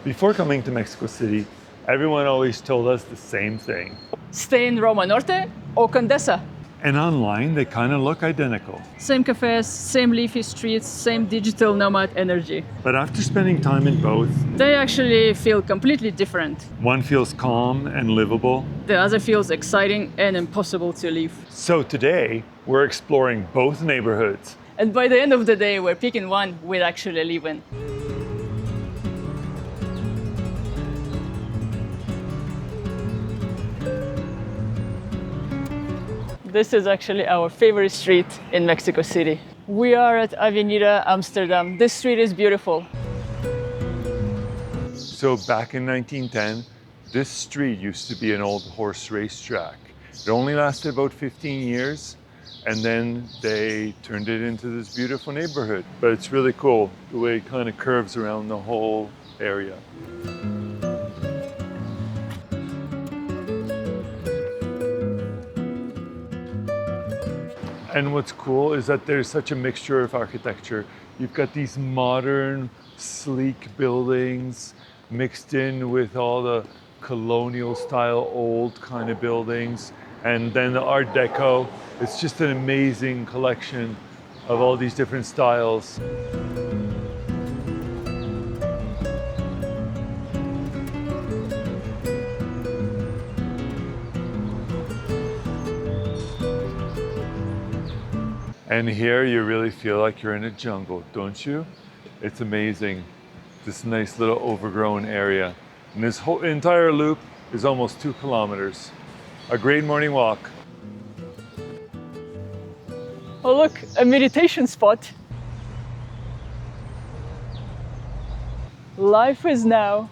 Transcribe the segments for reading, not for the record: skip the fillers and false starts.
Before coming to Mexico City, everyone always told us the same thing. Stay in Roma Norte or Condesa. And online, they kind of look identical. Same cafes, same leafy streets, same digital nomad energy. But after spending time in both, They actually feel completely different. one feels calm and livable. The other feels exciting and impossible to leave. So today, we're exploring both neighborhoods. And by the end of the day, we're picking one we'd actually live in. This is actually our favorite street in Mexico City. We are at Avenida Ámsterdam. This street is beautiful. So back in 1910, this street used to be an old horse racetrack. It only lasted about 15 years, and then they turned it into this beautiful neighborhood. But it's really cool the way it kind of curves around the whole area. And what's cool is that there's such a mixture of architecture. You've got these modern, sleek buildings mixed in with all the colonial style, old kind of buildings. And then the Art Deco. It's just an amazing collection of all these different styles. And here you really feel like you're in a jungle, don't you? It's amazing. This nice little overgrown area. And this whole entire loop is almost 2 kilometers. A great morning walk. Oh look, a meditation spot. Life is now.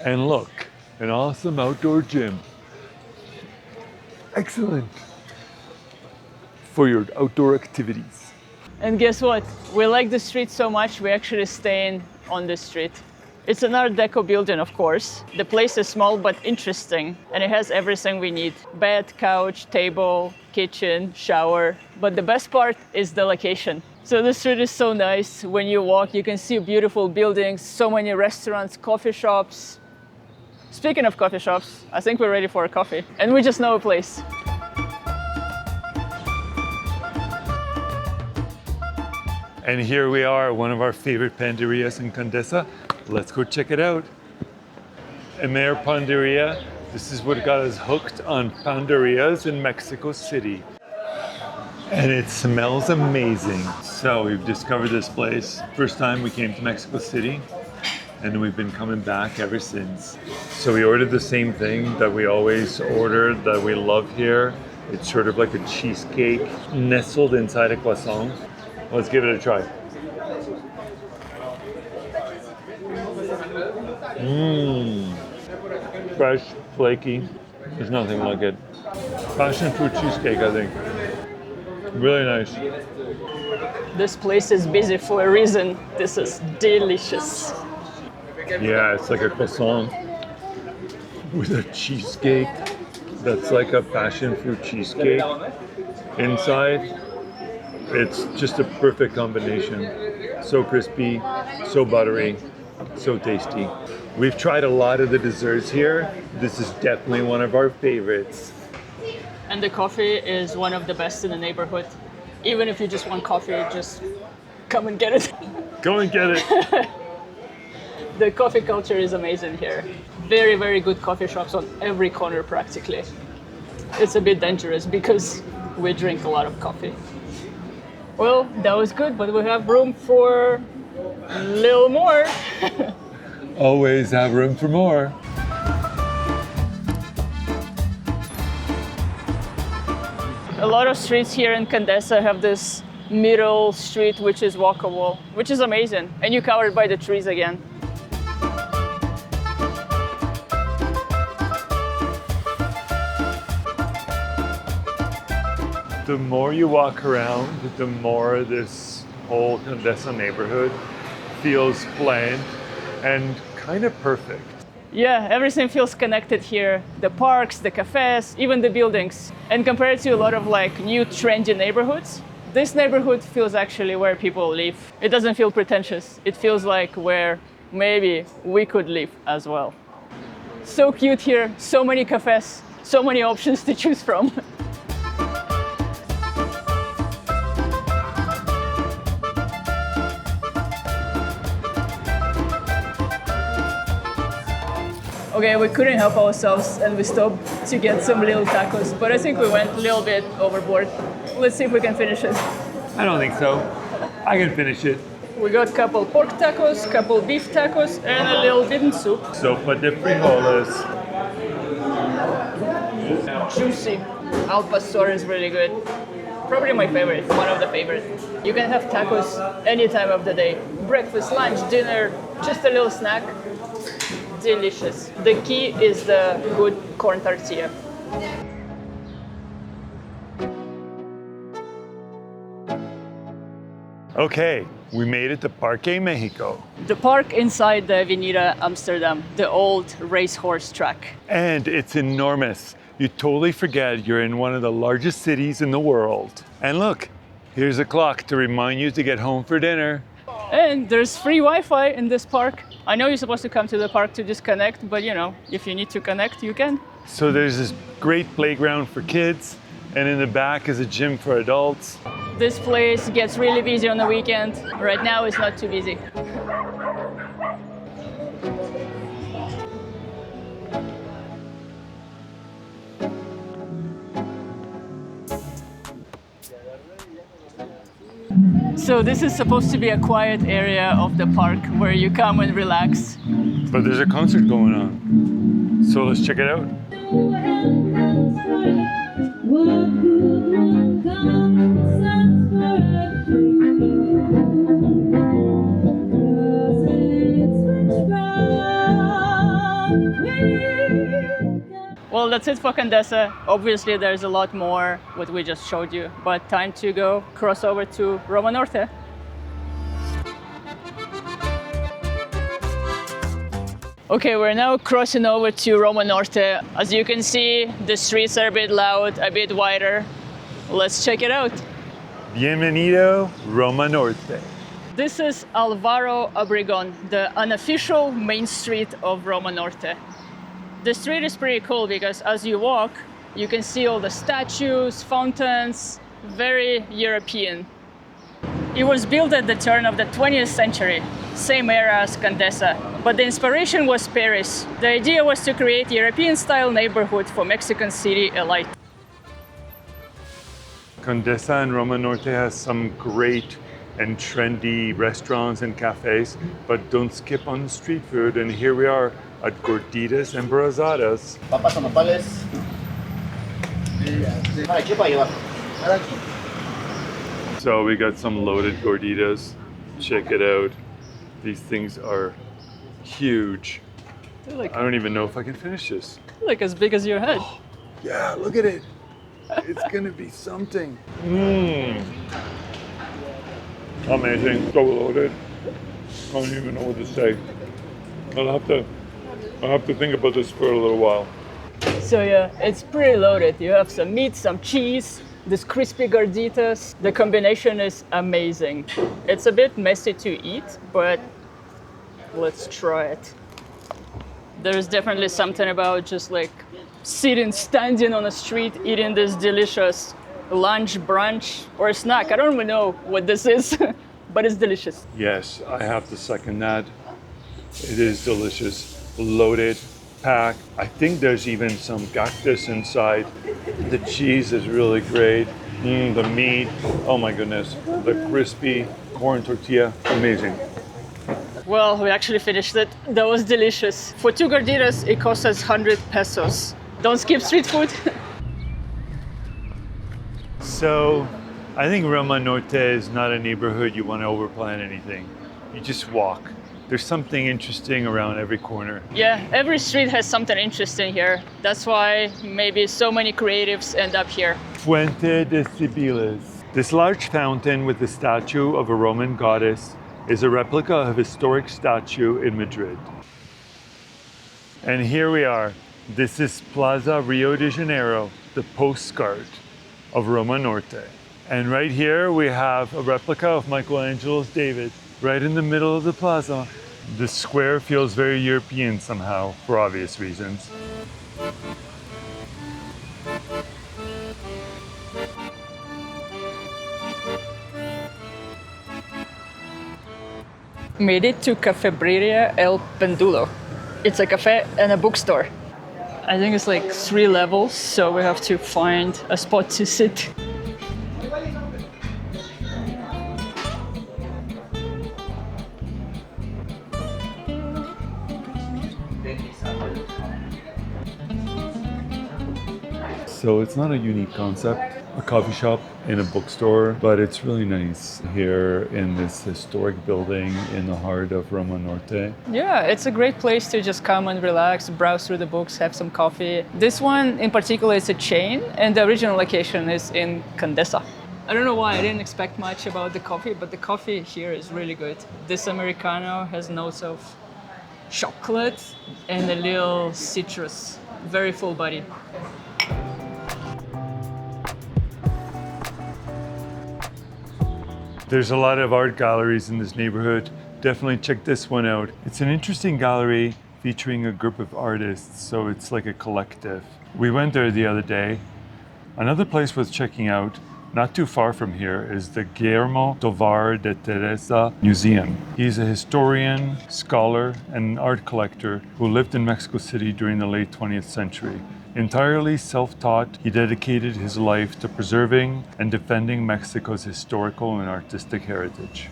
And look, an awesome outdoor gym. Excellent for your outdoor activities. And guess what? We like the street so much, we're actually staying on the street. It's an Art Deco building, of course. The place is small but interesting, and it has everything we need. Bed, couch, table, kitchen, shower. But the best part is the location. So the street is so nice. When you walk, you can see beautiful buildings, so many restaurants, coffee shops. Speaking of coffee shops, I think we're ready for a coffee. And we just know a place. And here we are, one of our favorite panderias in Condesa. Let's go check it out. Emmer Panadería. This is what got us hooked on panderias in Mexico City. And it smells amazing. So we've discovered this place. First time we came to Mexico City, and we've been coming back ever since. So we ordered the same thing that we always order, that we love here. It's sort of like a cheesecake nestled inside a croissant. Let's give it a try. Fresh, flaky. There's nothing like it. Passion fruit cheesecake, I think. Really nice. This place is busy for a reason. This is delicious. Yeah, it's like a croissant with a cheesecake that's like a passion fruit cheesecake inside. It's just a perfect combination. So crispy, so buttery, so tasty. We've tried a lot of the desserts here. This is definitely one of our favorites. And the coffee is one of the best in the neighborhood. Even if you just want coffee, just come and get it. Go and get it. The coffee culture is amazing here. Very, very good coffee shops on every corner practically. It's a bit dangerous because we drink a lot of coffee. Well, that was good, but we have room for a little more. Always have room for more. A lot of streets here in Condesa have this middle street which is walkable, which is amazing. And you're covered by the trees again. The more you walk around, the more this whole Condesa neighborhood feels planned and kind of perfect. Yeah, everything feels connected here. The parks, the cafes, even the buildings. And compared to a lot of like new trendy neighborhoods, This neighborhood feels actually where people live. It doesn't feel pretentious. It feels like where maybe we could live as well. So cute here, so many cafes, so many options to choose from. Okay, we couldn't help ourselves and we stopped to get some little tacos, but I think we went a little bit overboard. Let's see if we can finish it. I don't think so. I can finish it. We got a couple pork tacos, couple beef tacos, and a little bean soup. Sopa de frijoles. Juicy. Al pastor is really good. Probably my favorite, one of the favorites. You can have tacos any time of the day. Breakfast, lunch, dinner, just a little snack. Delicious. The key is the good corn tortilla. Okay, we made it to Parque México. The park inside the Avenida Ámsterdam, the old racehorse track. And it's enormous. You totally forget you're in one of the largest cities in the world. And look, here's a clock to remind you to get home for dinner. And there's free Wi-Fi in this park. I know you're supposed to come to the park to disconnect, but if you need to connect, you can. So there's this great playground for kids, and in the back is a gym for adults. This place gets really busy on the weekend. Right now it's not too busy. So this is supposed to be a quiet area of the park where you come and relax. But there's a concert going on. So let's check it out. Well, that's it for Condesa. Obviously, there's a lot more what we just showed you, but time to go cross over to Roma Norte. Okay, we're now crossing over to Roma Norte. As you can see, the streets are a bit loud, a bit wider. Let's check it out. Bienvenido, Roma Norte. This is Álvaro Obregón, the unofficial main street of Roma Norte. The street is pretty cool because as you walk, you can see all the statues, fountains, very European. It was built at the turn of the 20th century, same era as Condesa, but the inspiration was Paris. The idea was to create European-style neighborhood for Mexican City elite. Condesa and Roma Norte has some great and trendy restaurants and cafes, but don't skip on the street food. And here we are at Gorditas Embarazadas. Papas o nopales. Para aquí para llevar. Para aquí. So we got some loaded gorditas. Check it out. These things are huge. I don't even know if I can finish this. Like as big as your head. Yeah, look at it. It's gonna be something. Mmm. Amazing. So loaded. I don't even know what to say. I'll have to think about this for a little while. So yeah, it's pretty loaded. You have some meat, some cheese, this crispy gorditas. The combination is amazing. It's a bit messy to eat, but let's try it. There's definitely something about just like standing on a street, eating this delicious lunch, brunch, or snack. I don't even know what this is, but it's delicious. Yes, I have to second that. It is delicious. Loaded, packed. I think there's even some cactus inside. The cheese is really great. The meat, oh my goodness. The crispy corn tortilla, amazing. Well, we actually finished it. That was delicious. For 2 gorditas, it cost us 100 pesos. Don't skip street food. So, I think Roma Norte is not a neighborhood you want to overplan anything. You just walk. There's something interesting around every corner. Yeah, every street has something interesting here. That's why maybe so many creatives end up here. Fuente de Cibeles. This large fountain with the statue of a Roman goddess is a replica of a historic statue in Madrid. And here we are. This is Plaza Rio de Janeiro, the postcard of Roma Norte. And right here we have a replica of Michelangelo's David, right in the middle of the plaza. The square feels very European somehow, for obvious reasons. Made it to Cafebrería El Péndulo. It's a cafe and a bookstore. I think it's like 3 levels, so we have to find a spot to sit. So it's not a unique concept, a coffee shop in a bookstore, but it's really nice here in this historic building in the heart of Roma Norte. Yeah, it's a great place to just come and relax, browse through the books, have some coffee. This one in particular is a chain, and the original location is in Condesa. I don't know why, I didn't expect much about the coffee, but the coffee here is really good. This Americano has notes of chocolate and a little citrus, very full bodied. There's a lot of art galleries in this neighborhood. Definitely check this one out. It's an interesting gallery featuring a group of artists, so it's like a collective. We went there the other day. Another place worth checking out, not too far from here, is the Guillermo Tovar de Teresa Museum. He's a historian, scholar, and art collector who lived in Mexico City during the late 20th century. Entirely self-taught, he dedicated his life to preserving and defending Mexico's historical and artistic heritage.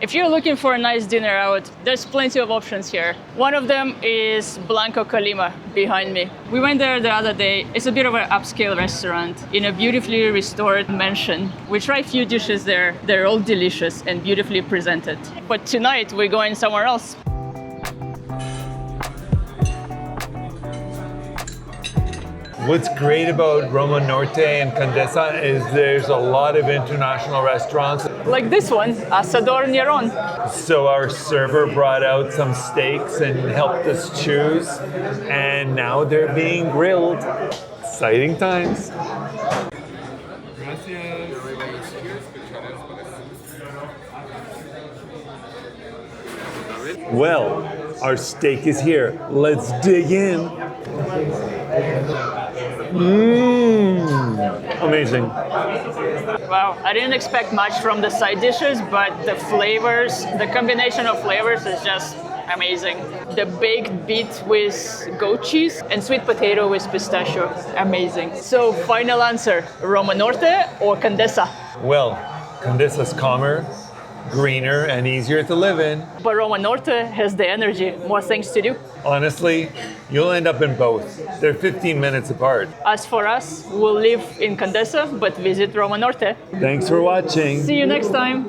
If you're looking for a nice dinner out, there's plenty of options here. One of them is Blanco Colima behind me. We went there the other day. It's a bit of an upscale restaurant in a beautifully restored mansion. We tried a few dishes there. They're all delicious and beautifully presented. But tonight we're going somewhere else. What's great about Roma Norte and Condesa is there's a lot of international restaurants. Like this one, Asador Nerón. So our server brought out some steaks and helped us choose, and now they're being grilled. Exciting times. Well, our steak is here. Let's dig in. Amazing. Wow, I didn't expect much from the side dishes, but the flavors, the combination of flavors is just amazing. The baked beet with goat cheese and sweet potato with pistachio, amazing. So final answer, Roma Norte or Condesa? Well, Condesa's calmer, greener, and easier to live in. But Roma Norte has the energy, more things to do. Honestly, you'll end up in both. They're 15 minutes apart. As for us, we'll live in Condesa, but visit Roma Norte. Thanks for watching. See you next time.